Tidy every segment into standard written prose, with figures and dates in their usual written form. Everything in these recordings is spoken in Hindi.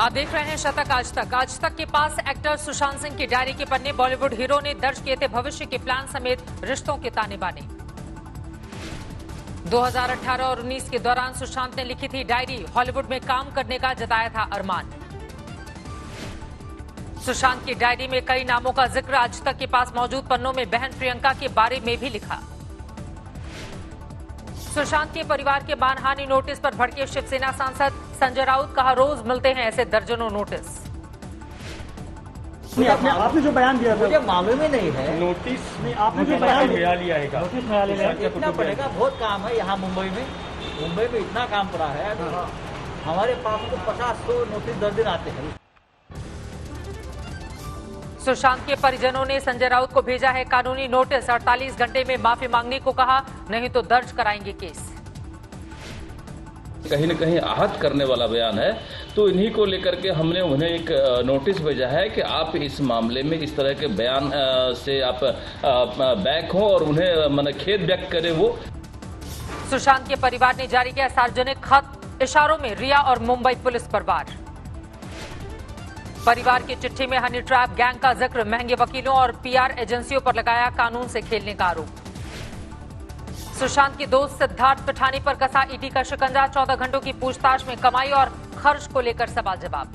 आप देख रहे हैं शतक आज तक। आज तक के पास एक्टर सुशांत सिंह की डायरी के पन्ने। बॉलीवुड हीरो ने दर्ज किए थे भविष्य के प्लान समेत रिश्तों के ताने बाने। 2018 और 19 के दौरान सुशांत ने लिखी थी डायरी। हॉलीवुड में काम करने का जताया था अरमान। सुशांत की डायरी में कई नामों का जिक्र आज तक के पास मौजूद पन्नों में बहन प्रियंका के बारे में भी लिखा। सुशांत के परिवार के मानहानि नोटिस पर भड़के शिवसेना सांसद संजय राउत। कहा रोज मिलते हैं ऐसे दर्जनों नोटिस। आपने जो बयान दिया था मुझे मालूम ही नहीं है। नोटिस में आपने जो बयान दिया है नोटिस में इतना पड़ेगा, बहुत काम है यहाँ मुंबई में इतना काम पड़ा है। हमारे पास तो 50-100 नोटिस 10 दिन आते हैं। सुशांत के परिजनों ने संजय राउत को भेजा है कानूनी नोटिस। 48 घंटे में माफी मांगने को कहा, नहीं तो दर्ज कराएंगे केस। कहीं न कहीं आहत करने वाला बयान है, तो इन्हीं को लेकर के हमने उन्हें एक नोटिस भेजा है कि आप इस मामले में इस तरह के बयान से आप बैक हो और उन्हें खेद व्यक्त करें। वो सुशांत के परिवार ने जारी किया सार्वजनिक खत। इशारों में रिया और मुंबई पुलिस पर वार। परिवार की चिट्ठी में हनी ट्रैप गैंग का जिक्र। महंगे वकीलों और पीआर एजेंसियों पर लगाया कानून से खेलने का आरोप। सुशांत के दोस्त सिद्धार्थ पिठानी पर कसा ईडी का शिकंजा। 14 घंटों की पूछताछ में कमाई और खर्च को लेकर सवाल जवाब।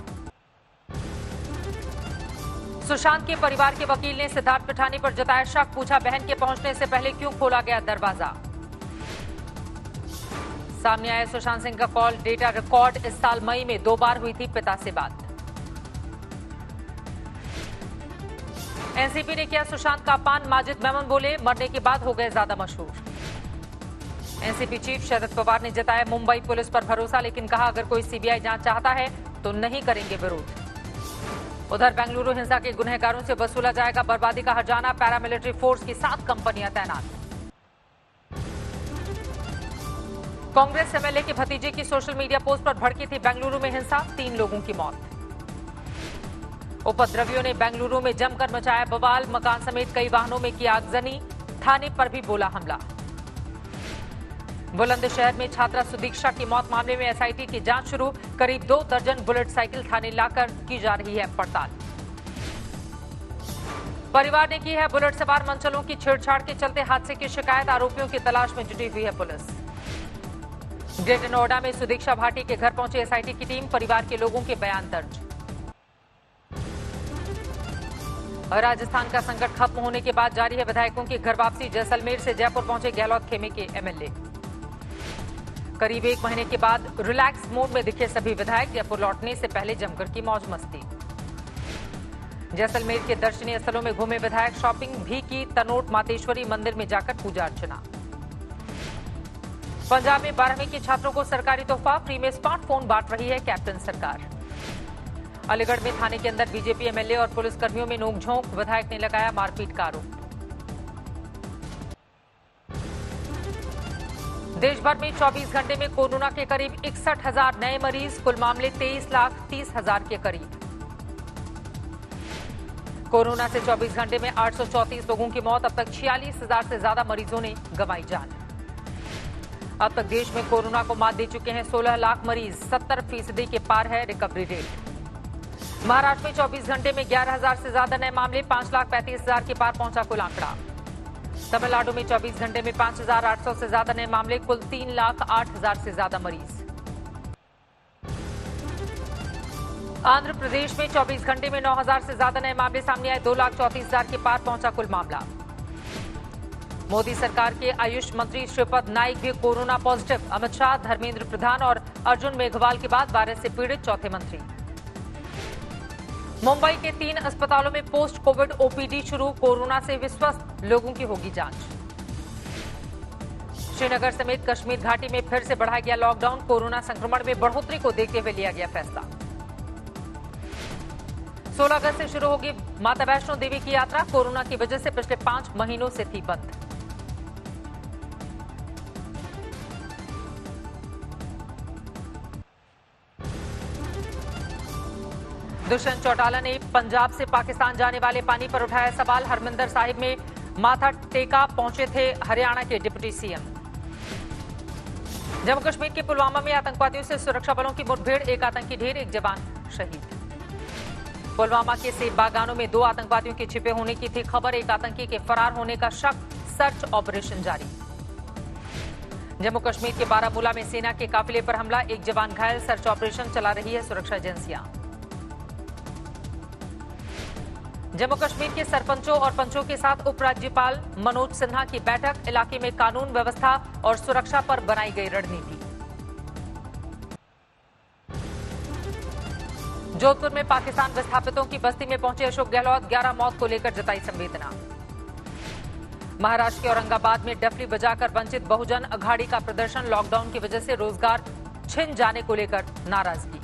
सुशांत के परिवार के वकील ने सिद्धार्थ पिठानी पर जताया शक। पूछा बहन के पहुंचने से पहले क्यों खोला गया दरवाजा। सामने आया सुशांत सिंह का कॉल डेटा रिकॉर्ड। इस साल मई में 2 बार हुई थी पिता से बात। एनसीपी ने किया सुशांत का अपमान। माजिद मेमन बोले मरने के बाद हो गए ज्यादा मशहूर। एनसीपी चीफ शरद पवार ने जताया मुंबई पुलिस पर भरोसा, लेकिन कहा अगर कोई सीबीआई जांच चाहता है तो नहीं करेंगे विरोध। उधर बेंगलुरु हिंसा के गुनहगारों से वसूला जाएगा बर्बादी का हर्जाना। पैरामिलिट्री फोर्स की 7 कंपनियां तैनात। कांग्रेस एमएलए के भतीजे की सोशल मीडिया पोस्ट पर भड़की थी बेंगलुरु में हिंसा। 3 लोगों की मौत। उपद्रवियों ने बेंगलुरु में जमकर मचाया बवाल। मकान समेत कई वाहनों में किया आगजनी। थाने पर भी बोला हमला। बुलंदशहर में छात्रा सुदीक्षा की मौत मामले में एसआईटी की जांच शुरू। करीब 2 दर्जन बुलेट साइकिल थाने लाकर की जा रही है पड़ताल। परिवार ने की है बुलेट सवार मंचलों की छेड़छाड़ के चलते हादसे की शिकायत। आरोपियों की तलाश में जुटी हुई है पुलिस। ग्रेटर नोएडा में सुदीक्षा भाटी के घर पहुंची एसआईटी की टीम। परिवार के लोगों के बयान दर्ज। राजस्थान का संकट खत्म होने के बाद जारी है विधायकों की घर वापसी। जैसलमेर से जयपुर पहुंचे गहलोत खेमे के एमएलए। करीब 1 महीने के बाद रिलैक्स मोड में दिखे सभी विधायक। जयपुर लौटने से पहले जमकर की मौज मस्ती। जैसलमेर के दर्शनीय स्थलों में घूमे विधायक। शॉपिंग भी की। तनोट मातेश्वरी मंदिर में जाकर पूजा अर्चना। पंजाब में 12वीं के छात्रों को सरकारी तोहफा। फ्री में स्मार्टफोन बांट रही है कैप्टन सरकार। अलीगढ़ में थाने के अंदर बीजेपी एमएलए और पुलिसकर्मियों में नोकझोंक। विधायक ने लगाया मारपीट का आरोप। देश भर में 24 घंटे में कोरोना के करीब 61,000 नए मरीज। कुल मामले 23,30,000 के करीब। कोरोना से 24 घंटे में 834 लोगों की मौत। अब तक 46,000 से ज्यादा मरीजों ने गंवाई जान। अब तक देश में कोरोना को मात दे चुके हैं 16 लाख मरीज। 70% के पार है रिकवरी रेट। महाराष्ट्र में 24 घंटे में 11,000 से ज्यादा नए मामले। 5,35,000 के पार पहुंचा कुल आंकड़ा। तमिलनाडु में 24 घंटे में 5,800 से ज्यादा नए मामले। कुल 3,08,000 से ज्यादा मरीज। आंध्र प्रदेश में 24 घंटे में 9,000 से ज्यादा नए मामले सामने आए। 2,34,000 के पार पहुंचा कुल मामला। मोदी सरकार के आयुष मंत्री श्रीपद नाइक भी कोरोना पॉजिटिव। अमित शाह, धर्मेंद्र प्रधान और अर्जुन मेघवाल के बाद वायरस से पीड़ित चौथे मंत्री। मुंबई के 3 अस्पतालों में पोस्ट कोविड ओपीडी शुरू। कोरोना से विस्वस्थ लोगों की होगी जांच। श्रीनगर समेत कश्मीर घाटी में फिर से बढ़ाया गया लॉकडाउन। कोरोना संक्रमण में बढ़ोतरी को देखते हुए लिया गया फैसला। 16 अगस्त से शुरू होगी माता वैष्णो देवी की यात्रा। कोरोना की वजह से पिछले 5 महीनों से थी बंद। दुष्यंत चौटाला ने पंजाब से पाकिस्तान जाने वाले पानी पर उठाया सवाल। हरमिंदर साहिब में माथा टेका पहुंचे थे हरियाणा के डिप्टी सीएम। जम्मू कश्मीर के पुलवामा में आतंकवादियों से सुरक्षा बलों की मुठभेड़, एक आतंकी ढेर, एक जवान शहीद। पुलवामा के सेब बागानों में 2 आतंकवादियों के छिपे होने की थी खबर, एक आतंकी के फरार होने का शक, सर्च ऑपरेशन जारी। जम्मू कश्मीर के बारामूला में सेना के काफिले पर हमला, एक जवान घायल, सर्च ऑपरेशन चला रही है सुरक्षा एजेंसियां। जम्मू कश्मीर के सरपंचों और पंचों के साथ उपराज्यपाल मनोज सिन्हा की बैठक, इलाके में कानून व्यवस्था और सुरक्षा पर बनाई गई रणनीति। जोधपुर में पाकिस्तान विस्थापितों की बस्ती में पहुंचे अशोक गहलोत, 11 मौत को लेकर जताई संवेदना। महाराष्ट्र के औरंगाबाद में डफली बजाकर वंचित बहुजन अघाड़ी का प्रदर्शन, लॉकडाउन की वजह से रोजगार छिन जाने को लेकर नाराजगी।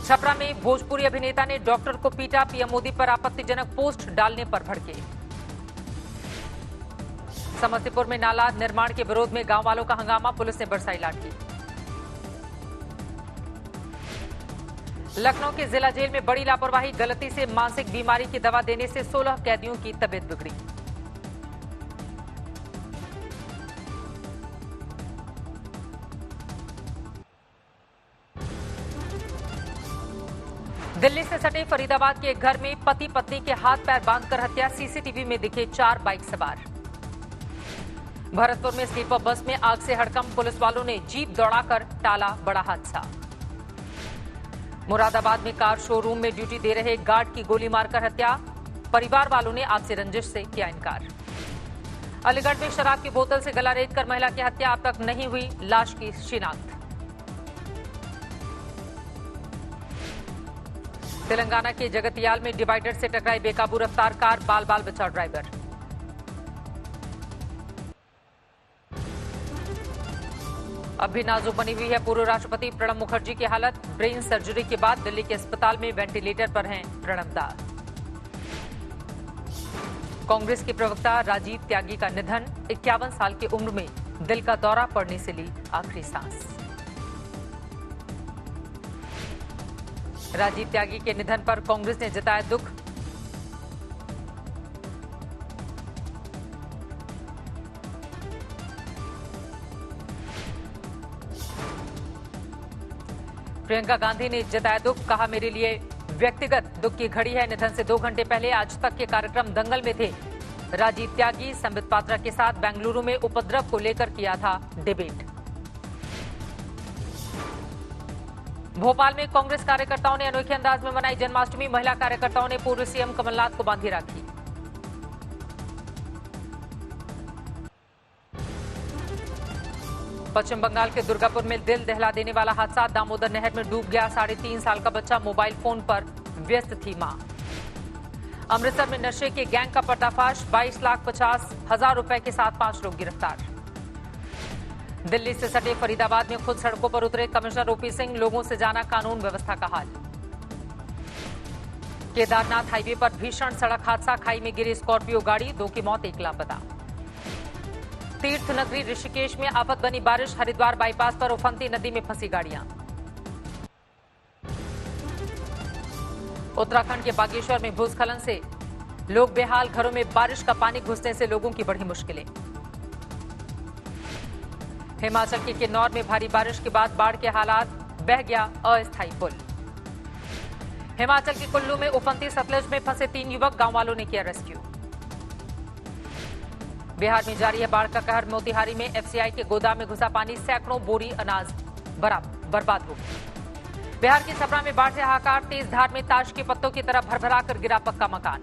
छपरा में भोजपुरी अभिनेता ने डॉक्टर को पीटा, पीएम मोदी पर आपत्तिजनक पोस्ट डालने पर भड़के। समस्तीपुर में नाला निर्माण के विरोध में गांव वालों का हंगामा, पुलिस ने बरसाई लाठी। लखनऊ के जिला जेल में बड़ी लापरवाही, गलती से मानसिक बीमारी की दवा देने से 16 कैदियों की तबीयत बिगड़ी। दिल्ली से सटे फरीदाबाद के एक घर में पति पत्नी के हाथ पैर बांधकर हत्या, सीसीटीवी में दिखे 4 बाइक सवार। भरतपुर में स्लीपर बस में आग से हड़कंप, पुलिस वालों ने जीप दौड़ाकर टाला बड़ा हादसा। मुरादाबाद में कार शोरूम में ड्यूटी दे रहे गार्ड की गोली मारकर हत्या, परिवार वालों ने आपसी रंजिश से किया इनकार। अलीगढ़ में शराब की बोतल से गला रेत कर महिला की हत्या, अब तक नहीं हुई लाश की शिनाख्त। तेलंगाना के जगतियाल में डिवाइडर से टकराई बेकाबू रफ्तार कार, बाल बाल बचा ड्राइवर। अब भी नाजुक बनी हुई है पूर्व राष्ट्रपति प्रणब मुखर्जी की हालत, ब्रेन सर्जरी के बाद दिल्ली के अस्पताल में वेंटिलेटर पर हैं प्रणब दा। कांग्रेस के प्रवक्ता राजीव त्यागी का निधन, 51 साल की उम्र में दिल का दौरा पड़ने से ली आखिरी सांस। राजीव त्यागी के निधन पर कांग्रेस ने जताया दुख। प्रियंका गांधी ने जताया दुख, कहा मेरे लिए व्यक्तिगत दुख की घड़ी है। निधन से 2 घंटे पहले आज तक के कार्यक्रम दंगल में थे। राजीव त्यागी संबित पात्रा के साथ बेंगलुरु में उपद्रव को लेकर किया था डिबेट। भोपाल में कांग्रेस कार्यकर्ताओं ने अनोखे अंदाज में मनाई जन्माष्टमी, महिला कार्यकर्ताओं ने पूर्व सीएम कमलनाथ को बांधी राखी। पश्चिम बंगाल के दुर्गापुर में दिल दहला देने वाला हादसा, दामोदर नहर में डूब गया 3.5 साल का बच्चा, मोबाइल फोन पर व्यस्त थी मां। अमृतसर में नशे के गैंग का पर्दाफाश, 22,50,000 रुपए के साथ 5 लोग गिरफ्तार। दिल्ली से सटे फरीदाबाद में खुद सड़कों पर उतरे कमिश्नर ओपी सिंह, लोगों से जाना कानून व्यवस्था का हाल। केदारनाथ हाईवे पर भीषण सड़क हादसा, खाई में गिरी स्कॉर्पियो गाड़ी, 2 की मौत, 1 लापता। तीर्थ नगरी ऋषिकेश में आफत बनी बारिश, हरिद्वार बाईपास पर उफनती नदी में फंसी गाड़ियां। उत्तराखंड के बागेश्वर में भूस्खलन से लोग बेहाल, घरों में बारिश का पानी घुसने से लोगों की बढ़ी मुश्किलें। हिमाचल के किन्नौर में भारी बारिश के बाद बाढ़ के हालात, बह गया अस्थायी पुल। हिमाचल के कुल्लू में उफनती सतलज में फंसे 3 युवक, गांव वालों ने किया रेस्क्यू। बिहार में जारी है बाढ़ का कहर, मोतिहारी में एफसीआई के गोदाम में घुसा पानी, सैकड़ों बोरी अनाज बर्बाद हो गया। बिहार के छपरा में बाढ़ से हाहाकार, तेज धार में ताश के पत्तों की तरह भरभरा कर गिरा पक्का मकान।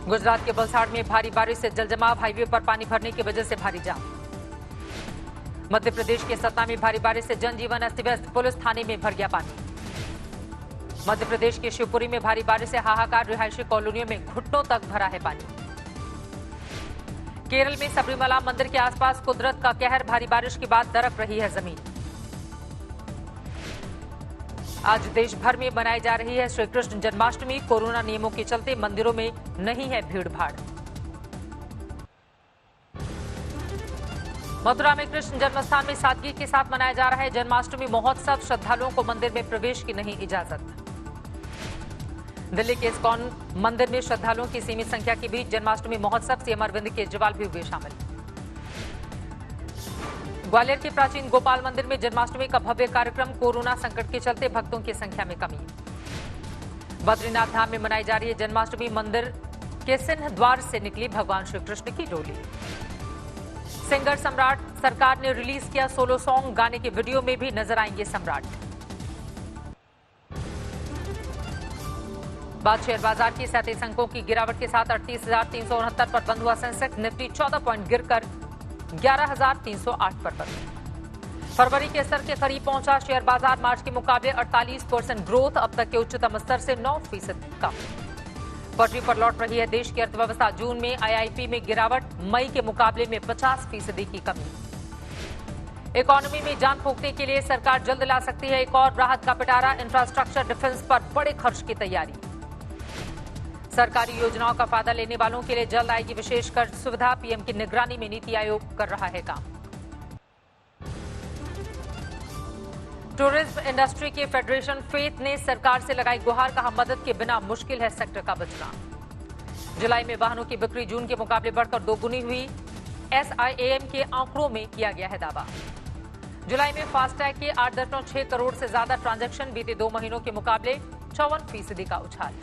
गुजरात के वलसाड़ में भारी बारिश से जलजमाव, हाईवे पर पानी भरने की वजह से भारी जाम। मध्य प्रदेश के सतना में भारी बारिश से जनजीवन अस्त व्यस्त, पुलिस थाने में भर गया पानी। मध्य प्रदेश के शिवपुरी में भारी बारिश से हाहाकार, रिहायशी कॉलोनियों में घुटनों तक भरा है पानी। केरल में सबरीमला मंदिर के आसपास कुदरत का कहर, भारी बारिश के बाद दरक रही है जमीन। आज देश भर में मनाई जा रही है श्री कृष्ण जन्माष्टमी, कोरोना नियमों के चलते मंदिरों में नहीं है भीड़ भाड़। मथुरा में कृष्ण जन्मस्थान में सादगी के साथ मनाया जा रहा है जन्माष्टमी महोत्सव, श्रद्धालुओं को मंदिर में प्रवेश की नहीं इजाजत। दिल्ली के इस्कॉन मंदिर में श्रद्धालुओं की सीमित संख्या के बीच जन्माष्टमी महोत्सव सीएम अरविंद केजरीवाल भी हुए शामिल। ग्वालियर के प्राचीन गोपाल मंदिर में जन्माष्टमी का भव्य कार्यक्रम, कोरोना संकट के चलते भक्तों की संख्या में कमी। बद्रीनाथ धाम में मनाई जा रही है जन्माष्टमी, मंदिर के सिंह द्वार से निकली भगवान श्री कृष्ण की डोली। सिंगर सम्राट सरकार ने रिलीज किया सोलो सॉन्ग, गाने के वीडियो में भी नजर आएंगे सम्राट। बाद शेयर बाजार की 37 अंकों की गिरावट के साथ 38,369 पर बंद हुआ सेंसेक्स, निफ्टी 14 पॉइंट गिरकर 11,308 पर बंद। फरवरी के स्तर के करीब पहुंचा शेयर बाजार, मार्च के मुकाबले 48% ग्रोथ, अब तक के उच्चतम स्तर से 9% कम। पटरी पर लौट रही है देश की अर्थव्यवस्था, जून में आईआईपी में गिरावट, मई के मुकाबले में 50% की कमी। इकोनॉमी में जान फूंकने के लिए सरकार जल्द ला सकती है एक और राहत का पिटारा, इंफ्रास्ट्रक्चर डिफेंस पर बड़े खर्च की तैयारी। सरकारी योजनाओं का फायदा लेने वालों के लिए जल्द आएगी विशेष कर सुविधा, पीएम की निगरानी में नीति आयोग कर रहा है काम। टूरिज्म इंडस्ट्री के फेडरेशन फेथ ने सरकार से लगाई गुहार, कहा मदद के बिना मुश्किल है सेक्टर का बचना। जुलाई में वाहनों की बिक्री जून के मुकाबले बढ़कर दोगुनी हुई, एसआईएएम के आंकड़ों में किया गया है दावा। जुलाई में फास्टैग के 8.6 करोड़ से ज्यादा ट्रांजैक्शन, बीते 2 महीनों के मुकाबले 54% का उछाल।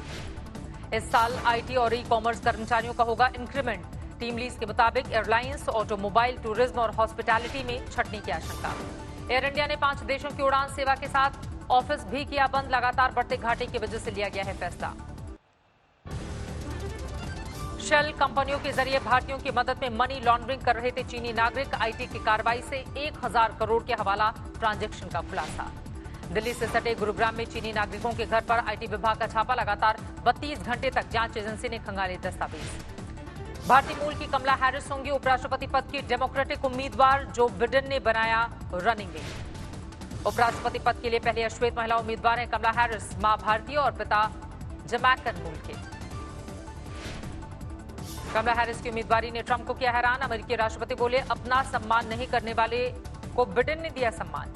इस साल आईटी और ई कॉमर्स कर्मचारियों का होगा इंक्रीमेंट, टीम लीज के मुताबिक एयरलाइंस, ऑटोमोबाइल, टूरिज्म और हॉस्पिटैलिटी में छंटनी की आशंका। एयर इंडिया ने 5 देशों की उड़ान सेवा के साथ ऑफिस भी किया बंद, लगातार बढ़ते घाटे की वजह से लिया गया है फैसला। शेल कंपनियों के जरिए भारतीयों की मदद में मनी लॉन्ड्रिंग कर रहे थे चीनी नागरिक, आईटी की कार्रवाई से 1000 करोड़ के हवाला ट्रांजैक्शन का खुलासा। दिल्ली से सटे गुरुग्राम में चीनी नागरिकों के घर पर आईटी विभाग का छापा, लगातार 32 घंटे तक जांच एजेंसी ने खंगाले दस्तावेज। भारतीय मूल की कमला हैरिस होंगी उपराष्ट्रपति पद की डेमोक्रेटिक उम्मीदवार, जो बिडेन ने बनाया रनिंग में। उपराष्ट्रपति पद के लिए पहले अश्वेत महिला उम्मीदवार हैं कमला हैरिस, मां भारतीय और पिता जमैकन मूल के। कमला हैरिस की उम्मीदवारी ने ट्रंप को किया हैरान, अमेरिकी राष्ट्रपति बोले अपना सम्मान नहीं करने वाले को बिडेन ने दिया सम्मान।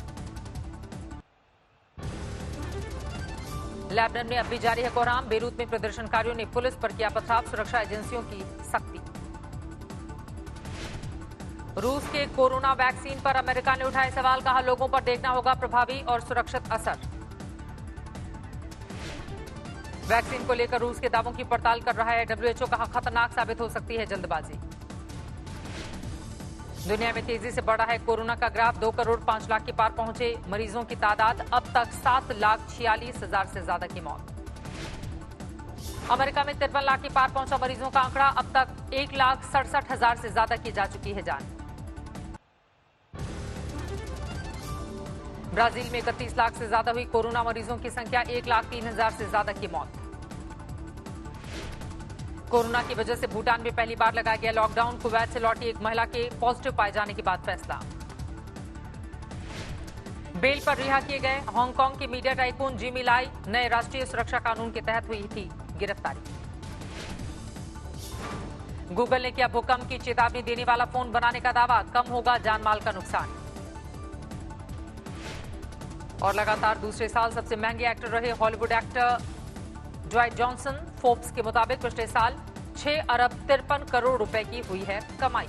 लेबनान में अब भी जारी है कोहराम, बेरूत में प्रदर्शनकारियों ने पुलिस पर किया पथराव, सुरक्षा एजेंसियों की सख्ती। रूस के कोरोना वैक्सीन पर अमेरिका ने उठाए सवाल, कहा लोगों पर देखना होगा प्रभावी और सुरक्षित असर। वैक्सीन को लेकर रूस के दावों की पड़ताल कर रहा है डब्ल्यूएचओ, कहा खतरनाक साबित हो सकती है जल्दबाजी। दुनिया में तेजी से बढ़ा है कोरोना का ग्राफ, 2 करोड़ 5 लाख के पार पहुंचे मरीजों की तादाद, अब तक 7,46,000 से ज्यादा की मौत। अमेरिका में 53 लाख के पार पहुंचा मरीजों का आंकड़ा, अब तक 1,67,000 से ज्यादा की जा चुकी है जान। ब्राजील में 31 लाख से ज्यादा हुई कोरोना मरीजों की संख्या, 1,03,000 से ज्यादा की मौत। कोरोना की वजह से भूटान में पहली बार लगाया गया लॉकडाउन, कुवैत से लौटी एक महिला के पॉजिटिव पाए जाने के बाद फैसला। बेल पर रिहा किए गए हांगकांग के मीडिया टाइकून जिमी लाई, नए राष्ट्रीय सुरक्षा कानून के तहत हुई थी गिरफ्तारी। गूगल ने किया भूकंप की चेतावनी देने वाला फोन बनाने का दावा, कम होगा जानमाल का नुकसान। और लगातार दूसरे साल सबसे महंगे एक्टर रहे Hollywood actor Dwight Johnson, Forbes के मुताबिक पिछले साल 6 अरब 53 करोड़ रुपए की हुई है कमाई।